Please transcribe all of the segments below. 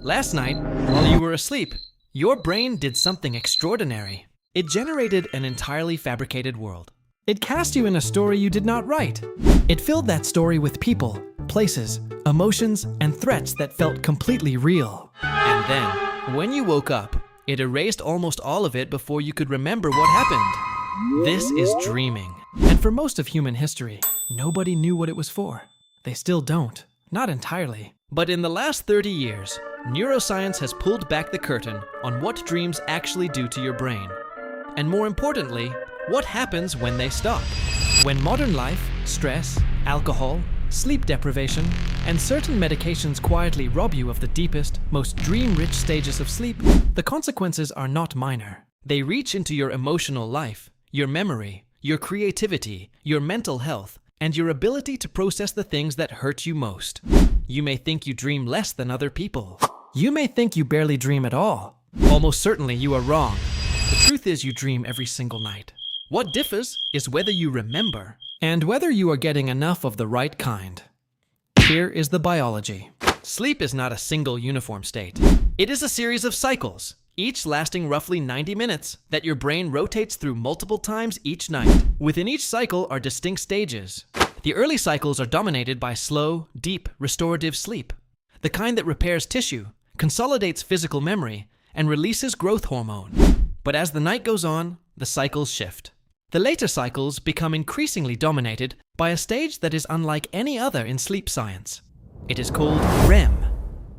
Last night, while you were asleep, your brain did something extraordinary. It generated an entirely fabricated world. It cast you in a story you did not write. It filled that story with people, places, emotions, and threats that felt completely real. And then, when you woke up, it erased almost all of it before you could remember what happened. This is dreaming. And for most of human history, nobody knew what it was for. They still don't. Not entirely. But in the last 30 years, neuroscience has pulled back the curtain on what dreams actually do to your brain. And more importantly, what happens when they stop. When modern life, stress, alcohol, sleep deprivation, and certain medications quietly rob you of the deepest, most dream-rich stages of sleep, the consequences are not minor. They reach into your emotional life, your memory, your creativity, your mental health, and your ability to process the things that hurt you most. You may think you dream less than other people. You may think you barely dream at all. Almost certainly you are wrong. The truth is you dream every single night. What differs is whether you remember and whether you are getting enough of the right kind. Here is the biology. Sleep is not a single uniform state. It is a series of cycles, each lasting roughly 90 minutes, that your brain rotates through multiple times each night. Within each cycle are distinct stages. The early cycles are dominated by slow, deep, restorative sleep, the kind that repairs tissue, consolidates physical memory, and releases growth hormone. But as the night goes on, the cycles shift. The later cycles become increasingly dominated by a stage that is unlike any other in sleep science. It is called REM,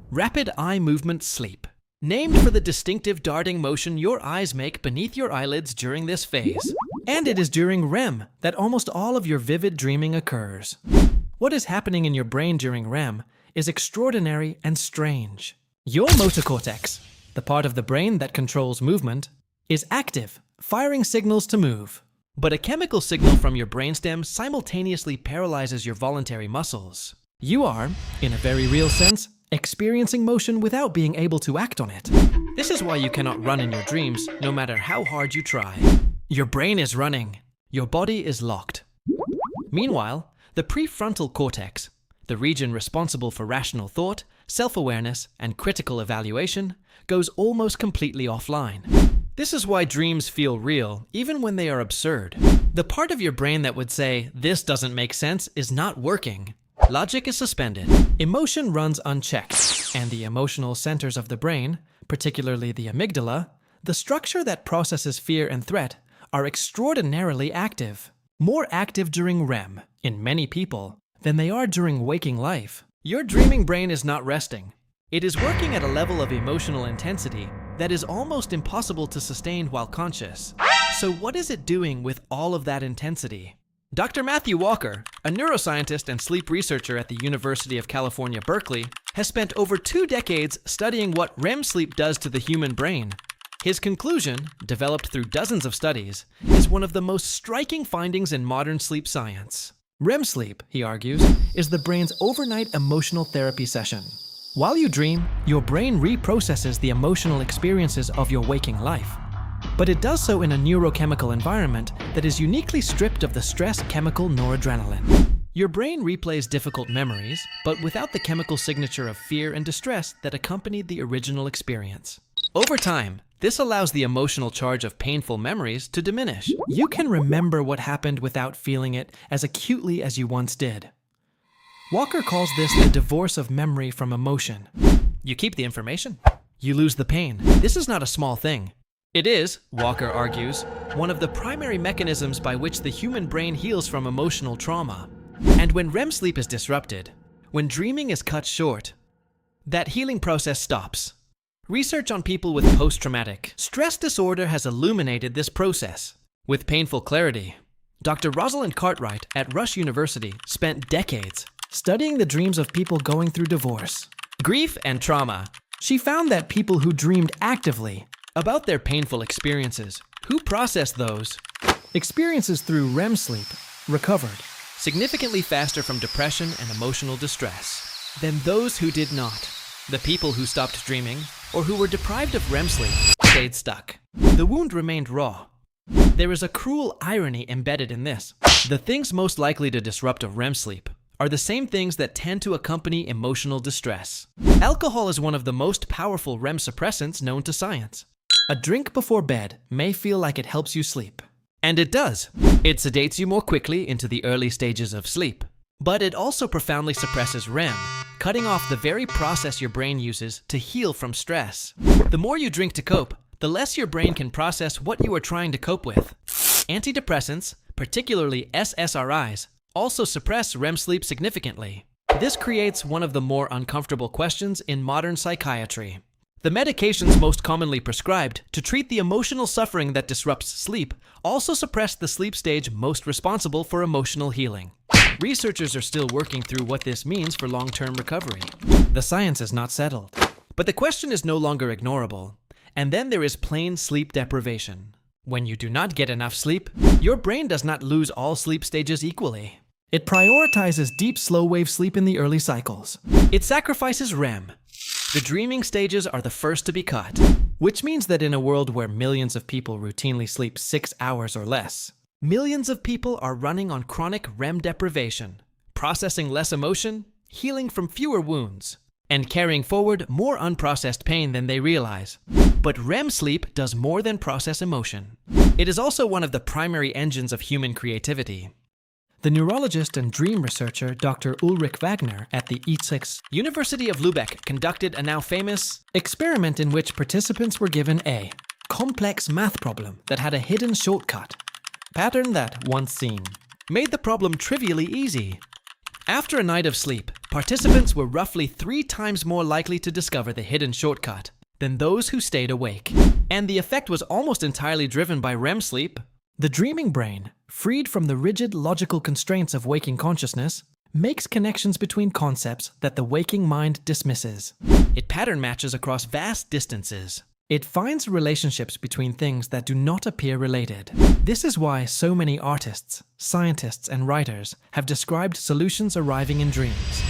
Rapid Eye Movement Sleep, named for the distinctive darting motion your eyes make beneath your eyelids during this phase. And it is during REM that almost all of your vivid dreaming occurs. What is happening in your brain during REM is extraordinary and strange. Your motor cortex, the part of the brain that controls movement, is active, firing signals to move. But a chemical signal from your brainstem simultaneously paralyzes your voluntary muscles. You are, in a very real sense, experiencing motion without being able to act on it. This is why you cannot run in your dreams, no matter how hard you try. Your brain is running. Your body is locked. Meanwhile, the prefrontal cortex, the region responsible for rational thought, self-awareness, and critical evaluation, goes almost completely offline. This is why dreams feel real, even when they are absurd. The part of your brain that would say, "This doesn't make sense," is not working. Logic is suspended. Emotion runs unchecked. And the emotional centers of the brain, particularly the amygdala, the structure that processes fear and threat, are extraordinarily active. More active during REM, in many people, than they are during waking life. Your dreaming brain is not resting. It is working at a level of emotional intensity that is almost impossible to sustain while conscious. So what is it doing with all of that intensity? Dr. Matthew Walker, a neuroscientist and sleep researcher at the University of California, Berkeley, has spent over 2 decades studying what REM sleep does to the human brain. His conclusion, developed through dozens of studies, is one of the most striking findings in modern sleep science. REM sleep, he argues, is the brain's overnight emotional therapy session. While you dream, your brain reprocesses the emotional experiences of your waking life. But it does so in a neurochemical environment that is uniquely stripped of the stress chemical noradrenaline. Your brain replays difficult memories, but without the chemical signature of fear and distress that accompanied the original experience. Over time, this allows the emotional charge of painful memories to diminish. You can remember what happened without feeling it as acutely as you once did. Walker calls this the divorce of memory from emotion. You keep the information, you lose the pain. This is not a small thing. It is, Walker argues, one of the primary mechanisms by which the human brain heals from emotional trauma. And when REM sleep is disrupted, when dreaming is cut short, that healing process stops. Research on people with post-traumatic stress disorder has illuminated this process with painful clarity. Dr. Rosalind Cartwright at Rush University spent decades studying the dreams of people going through divorce, grief, and trauma. She found that people who dreamed actively about their painful experiences, who processed those experiences through REM sleep, recovered significantly faster from depression and emotional distress than those who did not. The people who stopped dreaming or who were deprived of REM sleep stayed stuck. The wound remained raw. There is a cruel irony embedded in this. The things most likely to disrupt a REM sleep are the same things that tend to accompany emotional distress. Alcohol is one of the most powerful REM suppressants known to science. A drink before bed may feel like it helps you sleep. And it does. It sedates you more quickly into the early stages of sleep. But it also profoundly suppresses REM, cutting off the very process your brain uses to heal from stress. The more you drink to cope, the less your brain can process what you are trying to cope with. Antidepressants, particularly SSRIs, also suppress REM sleep significantly. This creates one of the more uncomfortable questions in modern psychiatry. The medications most commonly prescribed to treat the emotional suffering that disrupts sleep also suppress the sleep stage most responsible for emotional healing. Researchers are still working through what this means for long-term recovery. The science is not settled, but the question is no longer ignorable. And then there is plain sleep deprivation. When you do not get enough sleep, your brain does not lose all sleep stages equally. It prioritizes deep slow-wave sleep in the early cycles. It sacrifices REM. The dreaming stages are the first to be cut, which means that in a world where millions of people routinely sleep 6 hours or less, millions of people are running on chronic REM deprivation, processing less emotion, healing from fewer wounds, and carrying forward more unprocessed pain than they realize. But REM sleep does more than process emotion. It is also one of the primary engines of human creativity. The neurologist and dream researcher Dr. Ullrich Wagner at the University of Lübeck conducted a now famous experiment in which participants were given a complex math problem that had a hidden shortcut pattern that, once seen, made the problem trivially easy. After a night of sleep, participants were roughly 3 times more likely to discover the hidden shortcut than those who stayed awake. And the effect was almost entirely driven by REM sleep. The dreaming brain, freed from the rigid logical constraints of waking consciousness, makes connections between concepts that the waking mind dismisses. It pattern matches across vast distances. It finds relationships between things that do not appear related. This is why so many artists, scientists, and writers have described solutions arriving in dreams.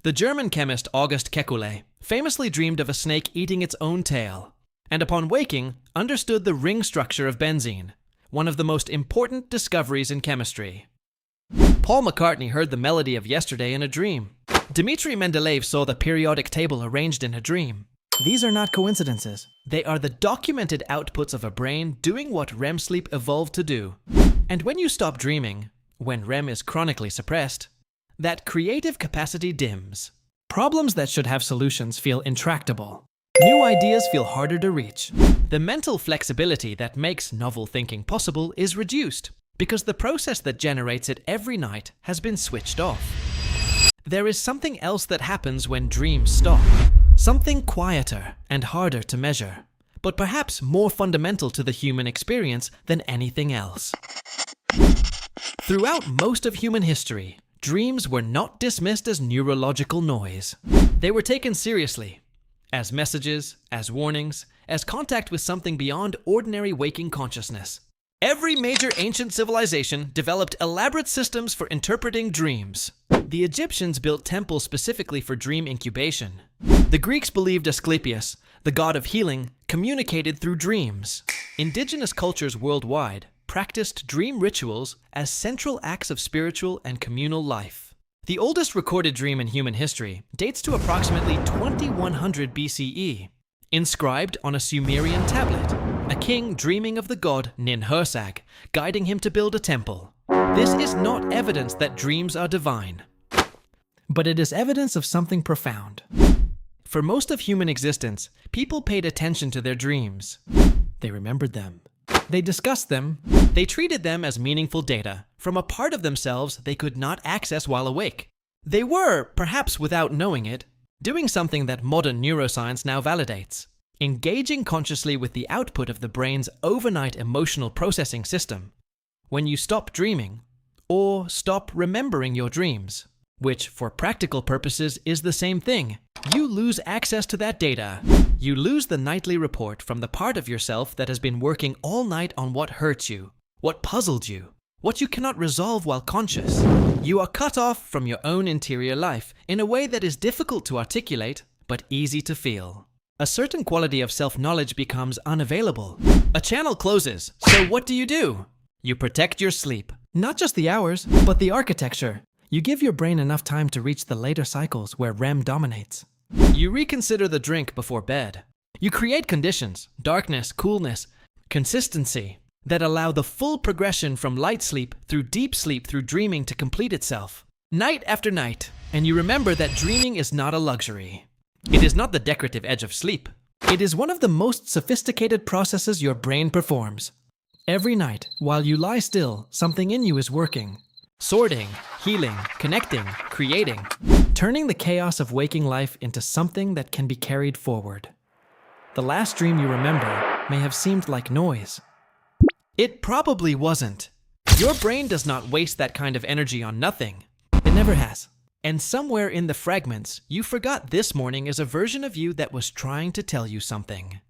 The German chemist August Kekulé famously dreamed of a snake eating its own tail, and upon waking, understood the ring structure of benzene, one of the most important discoveries in chemistry. Paul McCartney heard the melody of Yesterday in a dream. Dmitri Mendeleev saw the periodic table arranged in a dream. These are not coincidences. They are the documented outputs of a brain doing what REM sleep evolved to do. And when you stop dreaming, when REM is chronically suppressed, that creative capacity dims. Problems that should have solutions feel intractable. New ideas feel harder to reach. The mental flexibility that makes novel thinking possible is reduced because the process that generates it every night has been switched off. There is something else that happens when dreams stop. Something quieter and harder to measure, but perhaps more fundamental to the human experience than anything else. Throughout most of human history, dreams were not dismissed as neurological noise. They were taken seriously, as messages, as warnings, as contact with something beyond ordinary waking consciousness. Every major ancient civilization developed elaborate systems for interpreting dreams. The Egyptians built temples specifically for dream incubation. The Greeks believed Asclepius, the god of healing, communicated through dreams. Indigenous cultures worldwide practiced dream rituals as central acts of spiritual and communal life. The oldest recorded dream in human history dates to approximately 2100 BCE, inscribed on a Sumerian tablet, a king dreaming of the god Ninhursag, guiding him to build a temple. This is not evidence that dreams are divine, but it is evidence of something profound. For most of human existence, people paid attention to their dreams. They remembered them. They discussed them. They treated them as meaningful data from a part of themselves they could not access while awake. They were, perhaps without knowing it, doing something that modern neuroscience now validates, engaging consciously with the output of the brain's overnight emotional processing system. When you stop dreaming, or stop remembering your dreams, which for practical purposes is the same thing, you lose access to that data. You lose the nightly report from the part of yourself that has been working all night on what hurts you, what puzzled you, what you cannot resolve while conscious. You are cut off from your own interior life in a way that is difficult to articulate, but easy to feel. A certain quality of self-knowledge becomes unavailable. A channel closes, so what do? You protect your sleep. Not just the hours, but the architecture. You give your brain enough time to reach the later cycles where REM dominates. You reconsider the drink before bed. You create conditions, darkness, coolness, consistency, that allow the full progression from light sleep through deep sleep through dreaming to complete itself. Night after night, and you remember that dreaming is not a luxury. It is not the decorative edge of sleep. It is one of the most sophisticated processes your brain performs. Every night, while you lie still, something in you is working. Sorting, healing, connecting, creating. Turning the chaos of waking life into something that can be carried forward. The last dream you remember may have seemed like noise. It probably wasn't. Your brain does not waste that kind of energy on nothing. It never has. And somewhere in the fragments, you forgot this morning is a version of you that was trying to tell you something.